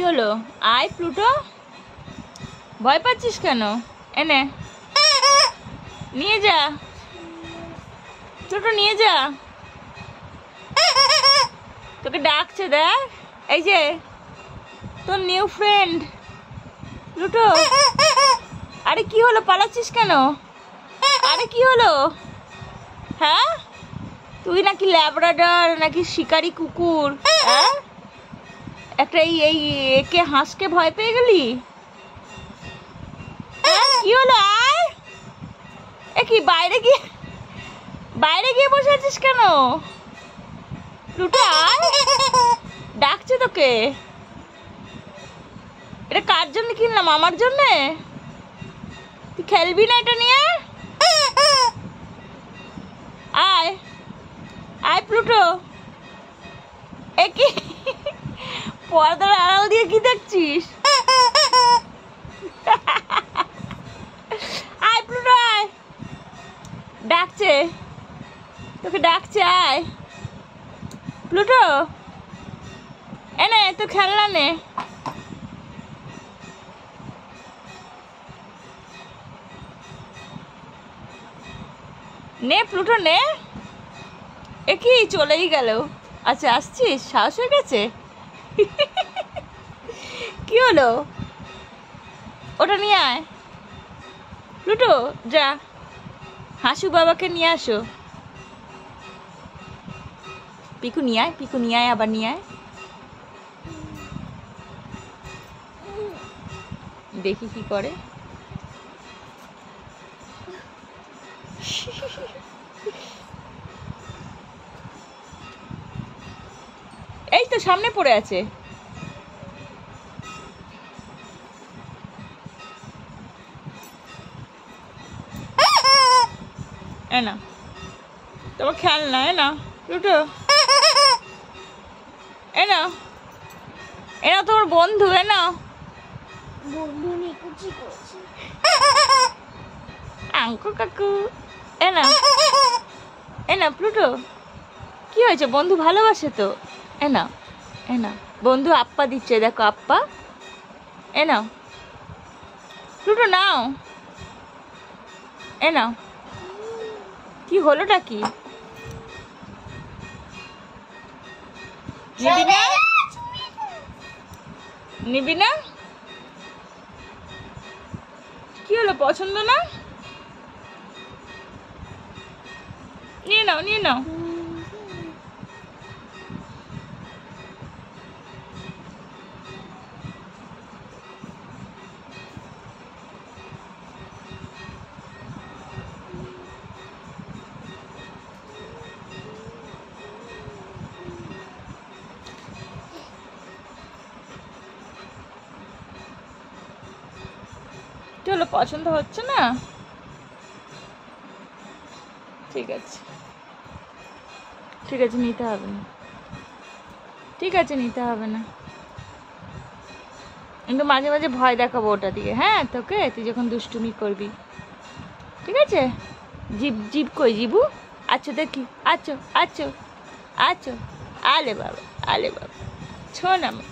হলো? আয় প্লুটো, ভয় পাচ্ছিস কেন? এনে নিয়ে যা প্লুটো, নিয়ে যা। তোকে ডাকছে, দেখ। এই যে তোর নিউ ফ্রেন্ড প্লুটো। আরে কি হলো, পালাচ্ছিস কেন? আরে কি হলো? হ্যাঁ, তুই নাকি ল্যাব্রাডর নাকি শিকারি কুকুর? হ্যাঁ, একটা এই একে হাঁসকে ভয় পেয়ে গেলি? কি হলো? আয়। এ কি বাইরে গিয়ে বসে আছিস কেন প্লুটো? আয়, ডাকছে তোকে। এটা কার জন্য কিনলাম? আমার জন্যে? তুই খেলবি না এটা নিয়ে? আয় আয় প্লুটো। এ কি পর্দার আড়াল দিয়ে কি দেখছিস? আয় প্লুটো, আয়। ডাকছে তোকে, ডাকছে। আয় প্লুটো, এনে তো খেলনা নে। নে প্লুটো নে। এ কি চলেই গেল? আচ্ছা আসছিস, সাহস হয়ে গেছে? কি হলো? ওটা নিয়ে আয় প্লুটো, যা হাসু বাবাকে নিয়ে আসো। পিকু নিয়ে আয়, পিকু নিয়ে আয়, আবার নিয়ে আয়। দেখি কি করে। এই তো সামনে পড়ে আছে। না তোমার খেলনা, না প্লুটো, এনা এনা তোমার বন্ধু, এনা বন্ধু নিকুচি করছে। আঙ্কু কাকু, এনা প্লুটো। কি হয়েছে? বন্ধু ভালোবাসে তো। এনা বন্ধু আপ্পা দিচ্ছে, দেখো আপ্পা। এনা প্লুটো, নাও। এনা কি হলোটা কি? নিবি না? নিবি না? কি হলো, পছন্দ না? নিয়ে নাও, নিয়ে নাও। চলো, পছন্দ হচ্ছে না? ঠিক আছে, ঠিক আছে, নিতে হবে না। ঠিক আছে, নিতে হবে না। কিন্তু মাঝে মাঝে ভয় দেখাবো ওটা দিয়ে, হ্যাঁ তোকে, তুই যখন দুষ্টুমি করবি। ঠিক আছে? জিভ কই জিবু? আচ্ছা দেখি, আচ্ছা আচ্ছা আচ্ছা। আলে বাবা, আলে বাবা, শোন আমার।